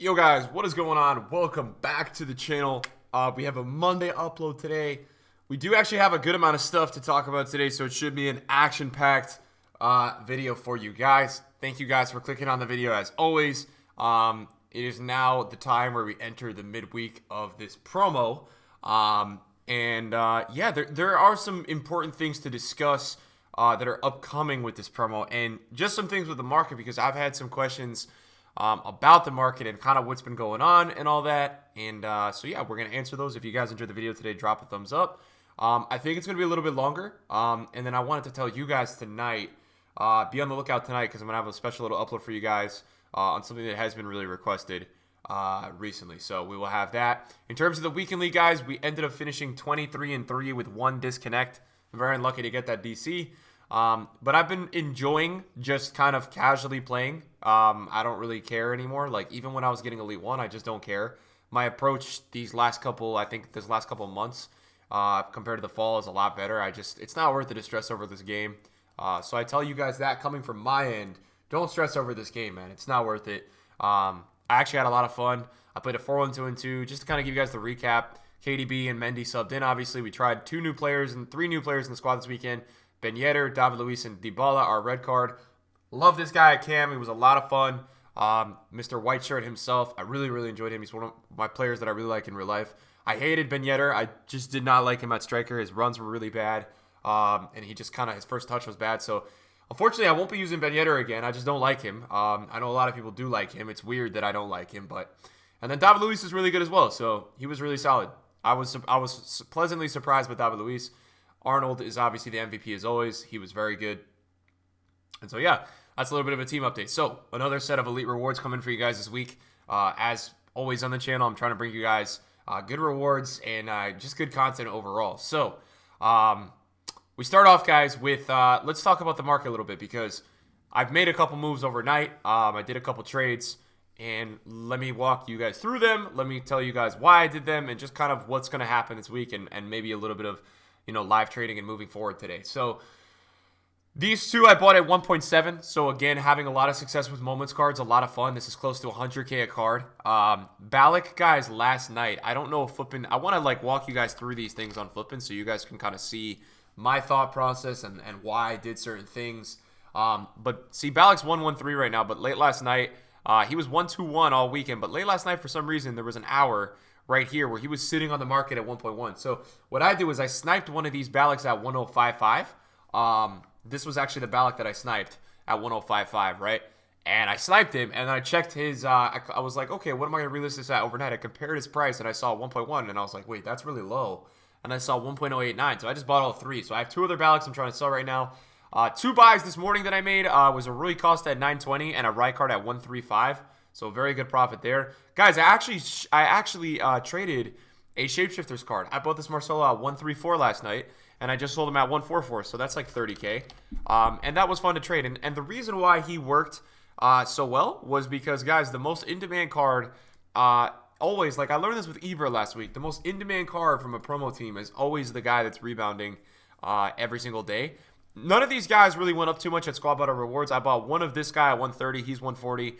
Yo guys, what is going on? Welcome back to the channel. We have a Monday upload today. We do actually have a good amount of stuff to talk about today, so it should be an action-packed video for you guys. Thank you guys for clicking on the video as always. It is now the time where we enter the midweek of this promo. Yeah, there are some important things to discuss that are upcoming with this promo, and just some things with the market, because I've had some questions about the market and kind of what's been going on and all that. And so yeah, we're going to answer those. If you guys enjoyed the video today, drop a thumbs up. I think it's going to be a little bit longer. And then I wanted to tell you guys tonight, be on the lookout tonight, because I'm going to have a special little upload for you guys on something that has been really requested recently. So we will have that. In terms of the weekend league, guys, we ended up finishing 23-3 with one disconnect. I'm very unlucky to get that DC. But I've been enjoying just kind of casually playing. I don't really care anymore. Like, even when I was getting Elite 1, I just don't care. My approach this last couple months, compared to the fall, is a lot better. It's not worth it to stress over this game. So I tell you guys that coming from my end, don't stress over this game, man. It's not worth it. I actually had a lot of fun. I played a 4-1-2-2, just to kind of give you guys the recap. KDB and Mendy subbed in, obviously. We tried 3 new players in the squad this weekend. Ben Yedder, David Luiz, and Dybala, our red card. Love this guy at Cam. He was a lot of fun. Mr. Whiteshirt himself, I really, really enjoyed him. He's one of my players that I really like in real life. I hated Ben Yedder. I just did not like him at striker. His runs were really bad. And he just kind of, his first touch was bad. So, unfortunately, I won't be using Ben Yedder again. I just don't like him. I know a lot of people do like him. It's weird that I don't like him. And then David Luiz is really good as well. So, he was really solid. I was pleasantly surprised with David Luiz. Arnold is obviously the MVP as always. He was very good. And so, yeah, that's a little bit of a team update. So, another set of elite rewards coming for you guys this week. As always on the channel, I'm trying to bring you guys good rewards and just good content overall. So, we start off, guys, with let's talk about the market a little bit, because I've made a couple moves overnight. I did a couple trades, and let me walk you guys through them. Let me tell you guys why I did them and just kind of what's going to happen this week, and maybe a little bit of live trading and moving forward today. So these two I bought at 1.7. So again, having a lot of success with moments cards, a lot of fun. This is close to 100K a card. Ballack, guys, last night, I don't know if Flippin', I want to walk you guys through these things on Flippin' so you guys can kind of see my thought process and why I did certain things. But see, Ballack's 1-1-3 right now, but late last night, he was 1-2-1 all weekend, but late last night, for some reason, there was an hour right here where he was sitting on the market at 1.1. So what I did was I sniped one of these Ballacks at 1.055. This was actually the Ballack that I sniped at 1.055, right? And I sniped him, and then I checked his, I was like, okay, what am I going to relist this at overnight? I compared his price, and I saw 1.1, and I was like, wait, that's really low. And I saw 1.089, so I just bought all 3. So I have 2 other Ballacks I'm trying to sell right now. 2 buys this morning that I made was a Rui Costa at 920 and a Rijkaard at 135. So very good profit there. Guys, I actually traded a Shapeshifters card. I bought this Marcelo at 134 last night, and I just sold him at 144, so that's like 30K. And that was fun to trade. And the reason why he worked so well was because, guys, the most in-demand card, always, like I learned this with Ibra last week, the most in-demand card from a promo team is always the guy that's rebounding every single day. None of these guys really went up too much at Squad Battle Rewards. I bought one of this guy at 130. He's 140.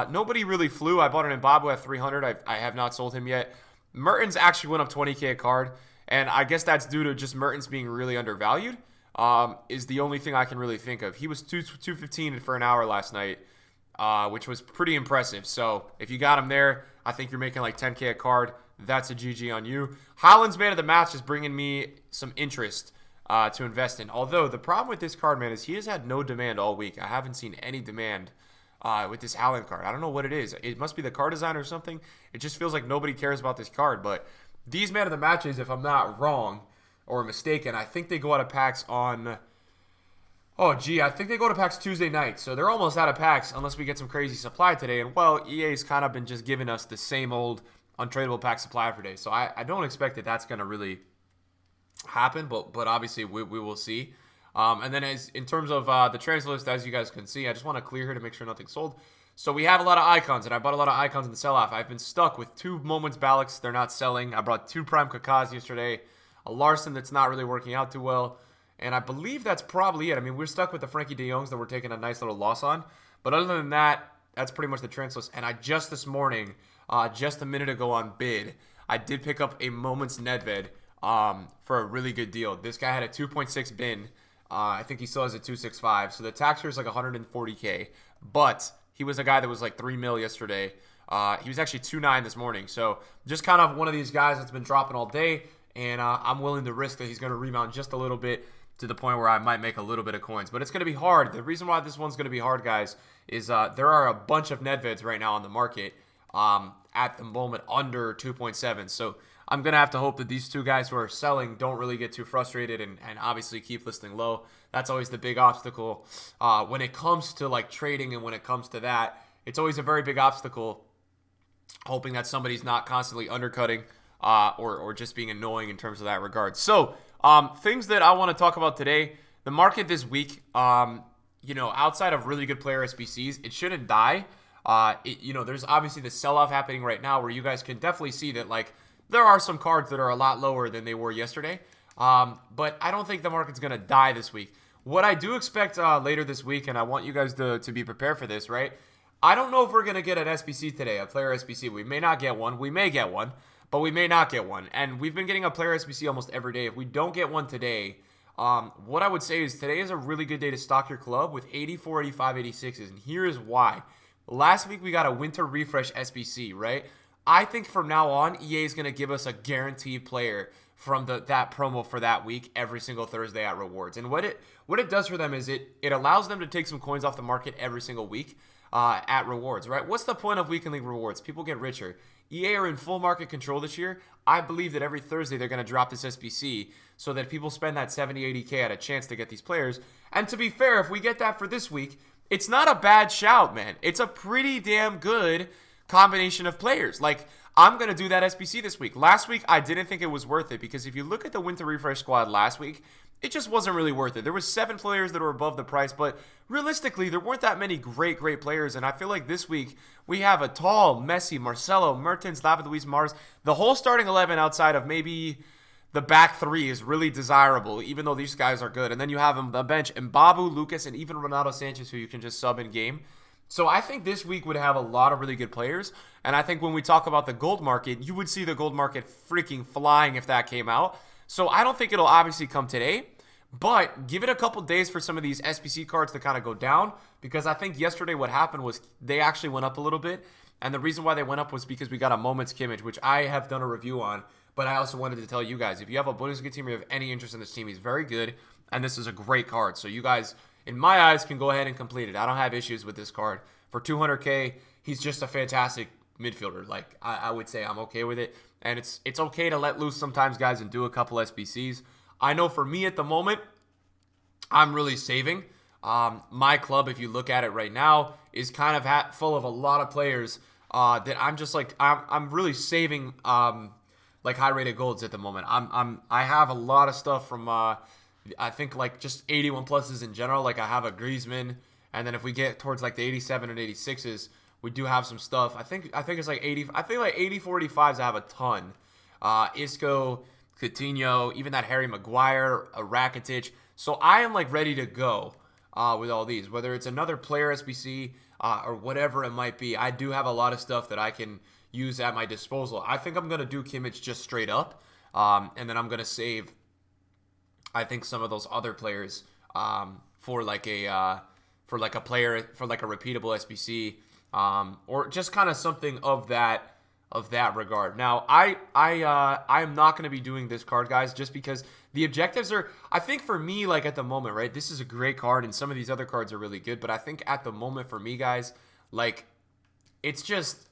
Nobody really flew. I bought an Mbabu at 300. I have not sold him yet. Mertens actually went up 20K a card, and I guess that's due to just Mertens being really undervalued, is the only thing I can really think of. He was 215 for an hour last night, which was pretty impressive. So if you got him there, I think you're making like 10K a card. That's a GG on you. Haaland's man of the match is bringing me some interest to invest in. Although the problem with this card, man, is he has had no demand all week. I haven't seen any demand with this Haaland card. I don't know what it is. It must be the card design or something. It just feels like nobody cares about this card. But these man of the matches, if I'm not wrong or mistaken, I think they go out of packs on... Oh, gee, I think they go to packs Tuesday night. So they're almost out of packs unless we get some crazy supply today. And, well, EA's kind of been just giving us the same old untradeable pack supply every day. So I don't expect that that's going to really happen, but obviously we will see. And then in terms of the transfer list, as you guys can see, I just want to clear here to make sure nothing's sold. So we have a lot of icons, and I bought a lot of icons in the sell-off. I've been stuck with 2 Moments Ballacks. They're not selling. I brought 2 Prime Kakas yesterday, a Larson that's not really working out too well, and I believe that's probably it. I mean, we're stuck with the Frankie de Jongs that we're taking a nice little loss on. But other than that, that's pretty much the transfer list. And I just this morning, just a minute ago on bid, I did pick up a Moments Nedved for a really good deal. This guy had a 2.6 bin. I think he still has a 265. So the tax rate is like 140K. But he was a guy that was like 3 mil yesterday. He was actually 2.9 this morning. So just kind of one of these guys that's been dropping all day. And I'm willing to risk that he's going to rebound just a little bit to the point where I might make a little bit of coins. But it's going to be hard. The reason why this one's going to be hard, guys, is there are a bunch of Nedveds right now on the market at the moment under 2.7. So I'm going to have to hope that these two guys who are selling don't really get too frustrated and obviously keep listing low. That's always the big obstacle. When it comes to like trading and when it comes to that, it's always a very big obstacle, hoping that somebody's not constantly undercutting or just being annoying in terms of that regard. So things that I want to talk about today, the market this week, outside of really good player SBCs, it shouldn't die. There's obviously the sell-off happening right now where you guys can definitely see that like there are some cards that are a lot lower than they were yesterday. But I don't think the market's going to die this week. What I do expect later this week, and I want you guys to be prepared for this, right? I don't know if we're going to get an SBC today, a player SBC. We may not get one. We may get one, but we may not get one. And we've been getting a player SBC almost every day. If we don't get one today, what I would say is today is a really good day to stock your club with 84, 85, 86s. And here is why. Last week we got a winter refresh SBC, right? I think from now on, EA is going to give us a guaranteed player from that promo for that week every single Thursday at rewards. And what it does for them is it allows them to take some coins off the market every single week at rewards, right? What's the point of weekly rewards? People get richer. EA are in full market control this year. I believe that every Thursday they're going to drop this SBC so that people spend that 70, 80K at a chance to get these players. And to be fair, if we get that for this week, it's not a bad shout, man. It's a pretty damn good combination of players. Like, I'm going to do that SBC this week. Last week, I didn't think it was worth it because if you look at the Winter Refresh squad last week, it just wasn't really worth it. There was 7 players that were above the price, but realistically, there weren't that many great players, and I feel like this week, we have a Tall, Messi, Marcelo, Mertens, David Luiz, Mars. The whole starting 11 outside of maybe the back 3 is really desirable, even though these guys are good. And then you have on the bench Mbabu, Lucas, and even Ronaldo Sanchez, who you can just sub in game. So I think this week would have a lot of really good players. And I think when we talk about the gold market, you would see the gold market freaking flying if that came out. So I don't think it'll obviously come today. But give it a couple days for some of these SBC cards to kind of go down. Because I think yesterday what happened was they actually went up a little bit. And the reason why they went up was because we got a Moments Kimmich, which I have done a review on. But I also wanted to tell you guys, if you have a Bundesliga team or you have any interest in this team, he's very good. And this is a great card. So you guys, in my eyes, can go ahead and complete it. I don't have issues with this card. For 200K, he's just a fantastic midfielder. Like, I would say I'm okay with it. And it's okay to let loose sometimes, guys, and do a couple SBCs. I know for me at the moment, I'm really saving. My club, if you look at it right now, is kind of full of a lot of players that I'm just like, I'm really saving like high-rated golds at the moment. I have a lot of stuff from, I think like just 81 pluses in general. Like I have a Griezmann. And then if we get towards like the 87 and 86s, we do have some stuff. I think it's like 80. I think like 80, 45s. I have a ton. Isco, Coutinho, even that Harry Maguire, a Rakitic. So I am like ready to go with all these. Whether it's another player SBC or whatever it might be, I do have a lot of stuff that I can use at my disposal. I think I'm gonna do Kimmich just straight up, and then I'm gonna save, I think, some of those other players for like a player, for like a repeatable SBC, or just kind of something of that regard. Now, I am not going to be doing this card, guys, just because the objectives are, I think for me, like at the moment, right, this is a great card, and some of these other cards are really good, but I think at the moment for me, guys, like, it's just,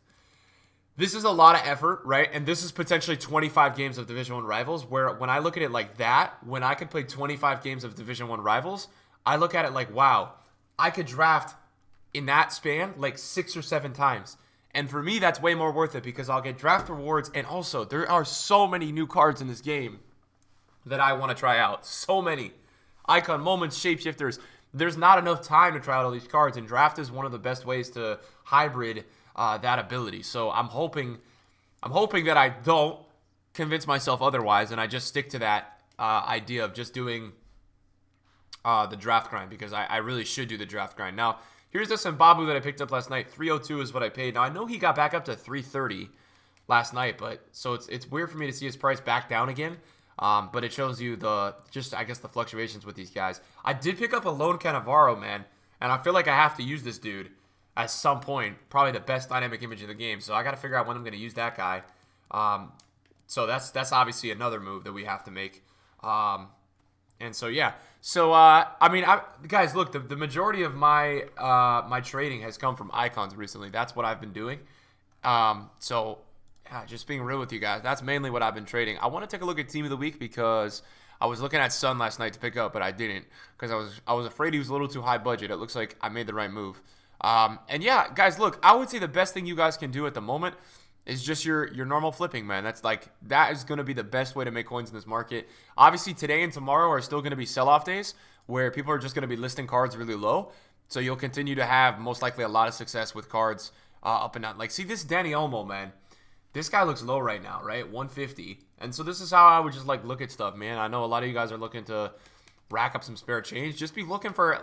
this is a lot of effort, right, and this is potentially 25 games of Division 1 Rivals, where when I look at it like that, when I could play 25 games of Division 1 Rivals, I look at it like, wow, I could draft in that span like 6 or 7 times. And for me, that's way more worth it because I'll get draft rewards. And also, there are so many new cards in this game that I want to try out. So many. Icon, Moments, Shapeshifters. There's not enough time to try out all these cards. And draft is one of the best ways to hybrid that ability. So I'm hoping that I don't convince myself otherwise. And I just stick to that idea of just doing the draft grind, because I really should do the draft grind. Now, Here's this Mbabu that I picked up last night. 302 is what I paid. Now, I know he got back up to 330 last night, but so it's weird for me to see his price back down again. But it shows you the fluctuations with these guys. I did pick up a lone Cannavaro, man, and I feel like I have to use this dude at some point. Probably the best dynamic image in the game. So I got to figure out when I'm going to use that guy. So that's obviously another move that we have to make. And so, yeah. So, I mean, guys, look, the majority of my my trading has come from icons recently. That's what I've been doing. So, yeah, just being real with you guys, that's mainly what I've been trading. I want to take a look at Team of the Week because I was looking at Sun last night to pick up, but I didn't because I was afraid he was a little too high budget. It looks like I made the right move. And, yeah, guys, look, I would say the best thing you guys can do at the moment is just your normal flipping, man. That is going to be the best way to make coins in this market. Obviously, today and tomorrow are still going to be sell-off days where people are just going to be listing cards really low. So you'll continue to have most likely a lot of success with cards up and down. Like, see this Danny Olmo, man. This guy looks low right now, right? 150. And so this is how I would just look at stuff, man. I know a lot of you guys are looking to rack up some spare change. Just be looking for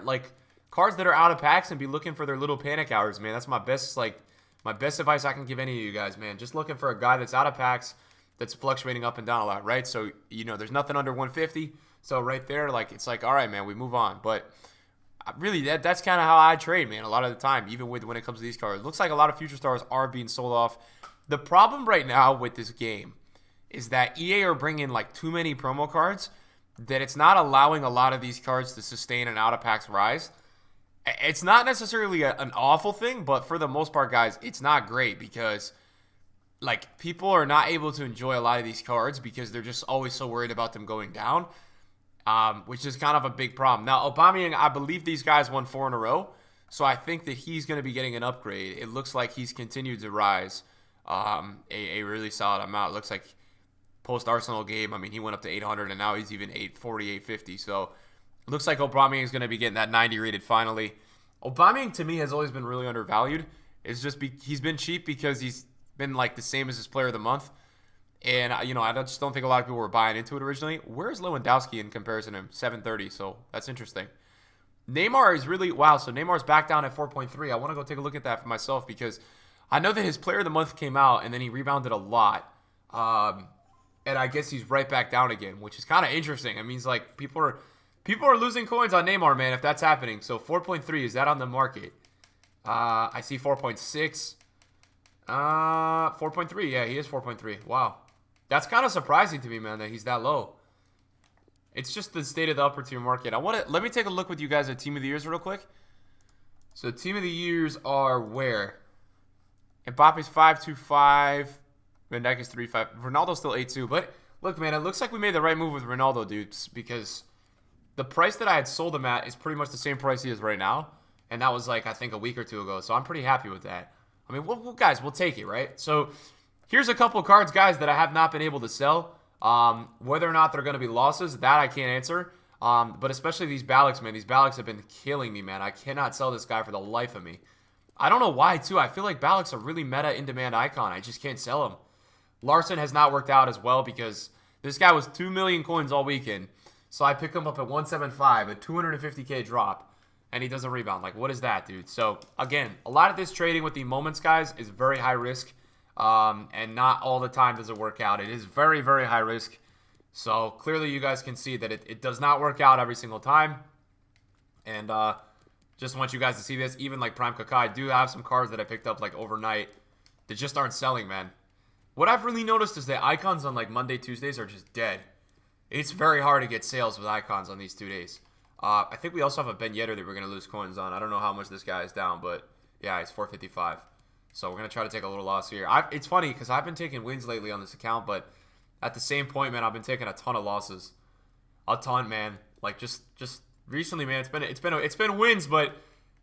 cards that are out of packs and be looking for their little panic hours, man. That's my best my best advice I can give any of you guys, man. Just looking for a guy that's out of packs, that's fluctuating up and down a lot, right? So, there's nothing under 150. So right there, it's all right, man, we move on. But really, that's kind of how I trade, man, a lot of the time, even when it comes to these cards. It looks like a lot of future stars are being sold off. The problem right now with this game is that EA are bringing, too many promo cards that it's not allowing a lot of these cards to sustain an out-of-packs rise. It's not necessarily an awful thing, but for the most part, guys, it's not great because, people are not able to enjoy a lot of these cards because they're just always so worried about them going down, which is kind of a big problem. Now, Aubameyang, I believe these guys won 4 in a row, so I think that he's going to be getting an upgrade. It looks like he's continued to rise a really solid amount. It looks like post-Arsenal game, I mean, he went up to 800, and now he's even 840, 850, so looks like Aubameyang is going to be getting that 90 rated finally. Aubameyang, to me, has always been really undervalued. It's just he's been cheap because he's been the same as his player of the month. And, I just don't think a lot of people were buying into it originally. Where's Lewandowski in comparison to him? 730, so that's interesting. Neymar is really, wow, so Neymar's back down at 4.3. I want to go take a look at that for myself because I know that his player of the month came out and then he rebounded a lot. And I guess he's right back down again, which is kind of interesting. It means, people are losing coins on Neymar, man, if that's happening. So 4.3, is that on the market? I see 4.6. 4.3, yeah, he is 4.3. Wow. That's kind of surprising to me, man, that he's that low. It's just the state of the upper tier market. Let me take a look with you guys at Team of the Years real quick. So Team of the Years are where? Mbappe's 5.25. Van Dijk is 3.5. Ronaldo's still 8.2. But look, man, it looks like we made the right move with Ronaldo, dudes, because the price that I had sold him at is pretty much the same price he is right now. And that was I think a week or two ago. So I'm pretty happy with that. I mean, guys, we'll take it, right? So here's a couple cards, guys, that I have not been able to sell. Whether or not they're going to be losses, that I can't answer. But especially these Balaks, man. These Balaks have been killing me, man. I cannot sell this guy for the life of me. I don't know why, too. I feel like Balak's a really meta in-demand icon. I just can't sell him. Larson has not worked out as well because this guy was 2 million coins all weekend. So I pick him up at 175, a 250K drop, and he doesn't rebound. What is that, dude? So, again, a lot of this trading with the moments, guys, is very high risk, and not all the time does it work out. It is very, very high risk. So, clearly you guys can see that it does not work out every single time. And just want you guys to see this. Even Prime Kaká, I do have some cards that I picked up overnight that just aren't selling, man. What I've really noticed is that icons on Monday, Tuesdays are just dead. It's very hard to get sales with icons on these 2 days. I think we also have a Ben Yedder that we're going to lose coins on. I don't know how much this guy is down, but yeah, it's 455. So we're going to try to take a little loss here. It's funny because I've been taking wins lately on this account, but at the same point, man, I've been taking a ton of losses. A ton, man. Just recently, man, it's been wins, but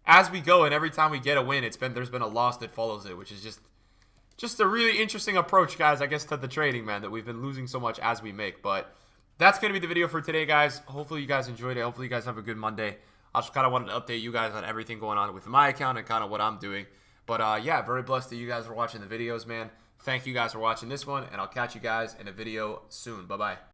as we go and every time we get a win, there's been a loss that follows it, which is just a really interesting approach, guys, I guess, to the trading, man, that we've been losing so much as we make. But that's going to be the video for today, guys. Hopefully you guys enjoyed it. Hopefully you guys have a good Monday. I just kind of wanted to update you guys on everything going on with my account and kind of what I'm doing. But, yeah, very blessed that you guys are watching the videos, man. Thank you guys for watching this one, and I'll catch you guys in a video soon. Bye-bye.